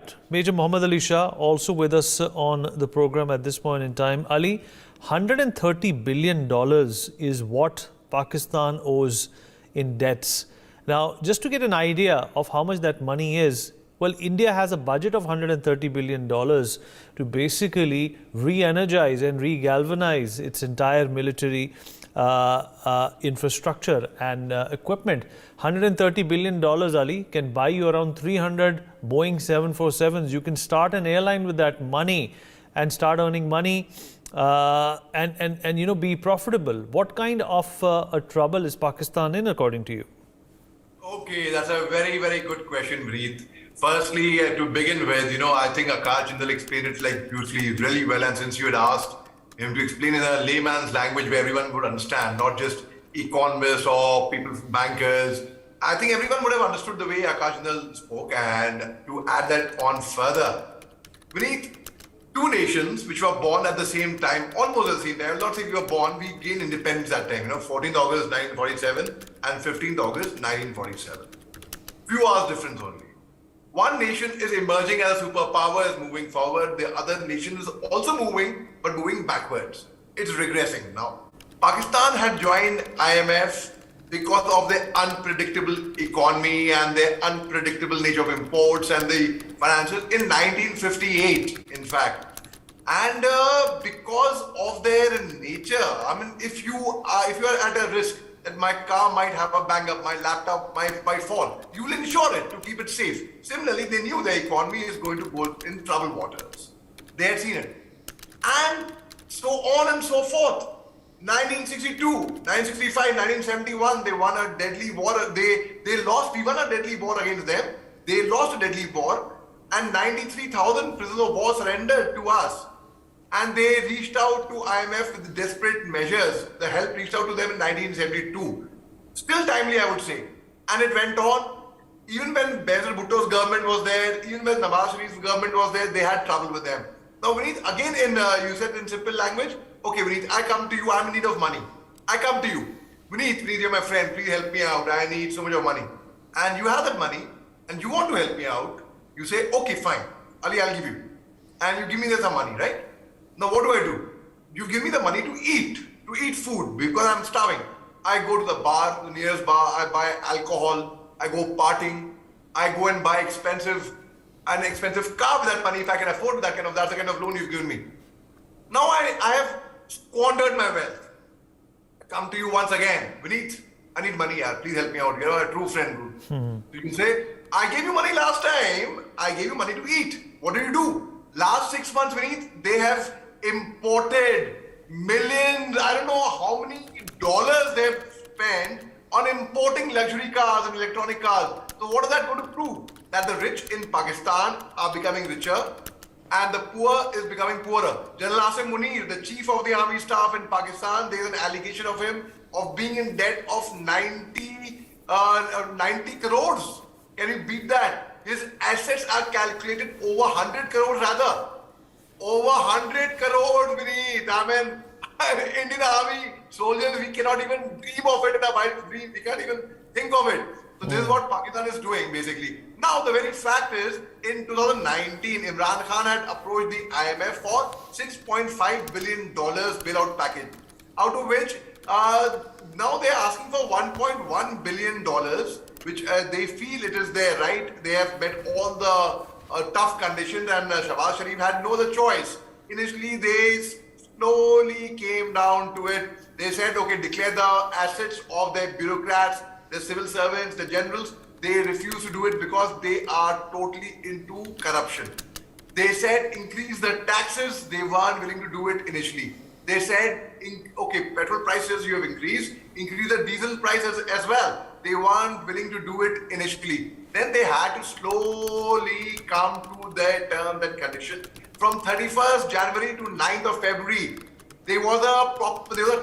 that. Major Mohammed Ali Shah also with us on the program at this point in time. Ali, $130 billion is what Pakistan owes in debts. Now, just to get an idea of how much that money is, well, India has a budget of $130 billion to basically re-energize and re-galvanize its entire military infrastructure and equipment. $130 billion, Ali, can buy you around 300 Boeing 747s. You can start an airline with that money and start earning money and be profitable. What kind of a trouble is Pakistan in, according to you? Okay, that's a very, very good question, Breeth. Firstly, to begin with, I think Akash Jindal explained it beautifully, really well. And since you had asked him to explain in a layman's language where everyone would understand, not just economists or people, bankers, I think everyone would have understood the way Akash Jindal spoke. And to add that on further, Breeth, two nations which were born at the same time, almost at the same time. I'll not say we were born, we gained independence that time, 14th August 1947 and 15th August 1947. Few hours difference only. One nation is emerging as a superpower, is moving forward. The other nation is also moving, but moving backwards. It's regressing now. Pakistan had joined IMF because of the unpredictable economy and the unpredictable nature of imports and the financials in 1958, in fact. And because of their nature, if you are at a risk that my car might have a bang up, my laptop might fall, you will insure it to keep it safe. Similarly, they knew the economy is going to go in troubled waters. They had seen it. And so on and so forth. 1962, 1965, 1971, they won a deadly war. They lost. We won a deadly war against them. They lost a deadly war, and 93,000 prisoners of war surrendered to us. And they reached out to IMF with desperate measures. The help reached out to them in 1972. Still timely, I would say. And it went on. Even when Benazir Bhutto's government was there, even when Nawaz Sharif's government was there, they had trouble with them. Now, Vineet, again, you said in simple language, okay, Vineet, I come to you, I'm in need of money. I come to you. Vineet, you're my friend, please help me out. I need so much of money. And you have that money, and you want to help me out. You say, okay, fine. Ali, I'll give you. And you give me some money, right? Now, what do? You give me the money to eat food, because I'm starving. I go to the bar, the nearest bar, I buy alcohol, I go partying, I go and buy an expensive car with that money if I can afford that's the kind of loan you've given me. Now I have squandered my wealth. I come to you once again. Vineet, I need money, please help me out. You're a true friend. So you can say, I gave you money last time. I gave you money to eat. What do you do? Last 6 months, Vineet, they have imported millions, I don't know how many dollars they've spent on importing luxury cars and electronic cars. So what is that going to prove? That the rich in Pakistan are becoming richer and the poor is becoming poorer. General Asim Munir, the chief of the army staff in Pakistan, there is an allegation of him of being in debt of 90 crores. Can you beat that? His assets are calculated over 100 crores rather. Over 100 crores, Vineet. Indian army soldiers, we cannot even dream of it in our wildest dream. We can't even think of it. So this is what Pakistan is doing basically. Now the very fact is, in 2019, Imran Khan had approached the IMF for $6.5 billion bailout package, out of which now they are asking for $1.1 billion, which they feel it is their right. They have met all the tough conditions, and Shahbaz Sharif had no other choice. Initially, they slowly came down to it. They said, okay, declare the assets of their bureaucrats, the civil servants, the generals. They refuse to do it because they are totally into corruption. They said increase the taxes. They weren't willing to do it initially. They said, okay, petrol prices you have increase the diesel prices as well. They weren't willing to do it initially. Then they had to slowly come to their terms and conditions. From 31st January to 9th of February, there was a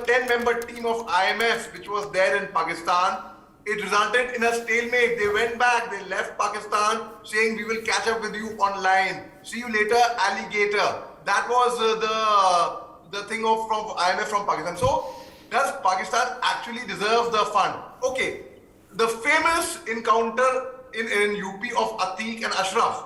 10-member team of IMF which was there in Pakistan. It resulted in a stalemate. They went back, they left Pakistan saying we will catch up with you online. See you later, alligator. That was the thing from IMF from Pakistan. So does Pakistan actually deserve the fund? Okay, the famous encounter in UP of Atiq and Ashraf.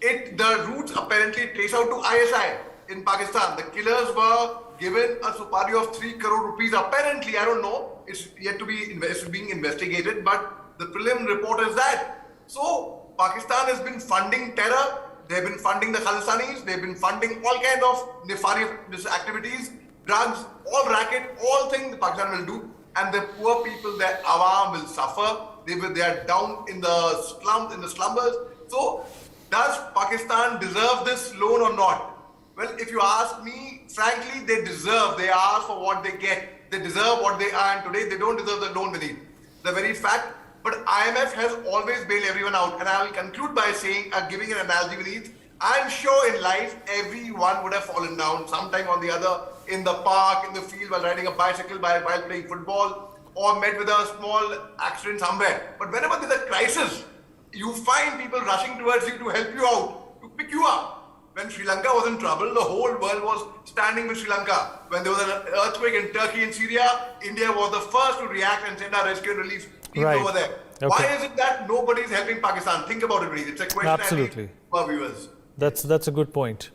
The roots apparently trace out to ISI in Pakistan. The killers were given a supari of 3 crore rupees. Apparently, I don't know. It's yet to be it's being investigated, but the prelim report is that. So Pakistan has been funding terror. They've been funding the Khalistanis. They've been funding all kinds of nefarious activities, drugs, all racket, all things Pakistan will do, and the poor people, the awam, will suffer. They are down in the slums, in the slumbers. So, does Pakistan deserve this loan or not? Well, if you ask me, frankly, they deserve. They ask for what they get. They deserve what they earn today. They don't deserve the loan beneath. The very fact. But IMF has always bailed everyone out. And I will conclude by saying, giving an analogy beneath, I'm sure in life, everyone would have fallen down sometime or the other, in the park, in the field, while riding a bicycle, while playing football, or met with a small accident somewhere. But whenever there's a crisis, you find people rushing towards you to help you out, to pick you up. When Sri Lanka was in trouble, the whole world was standing with Sri Lanka. When there was an earthquake in Turkey and Syria, India was the first to react and send our rescue and relief teams over there. Okay. Why is it that nobody is helping Pakistan? Think about it, please. It's a question. Absolutely. For viewers. That's a good point.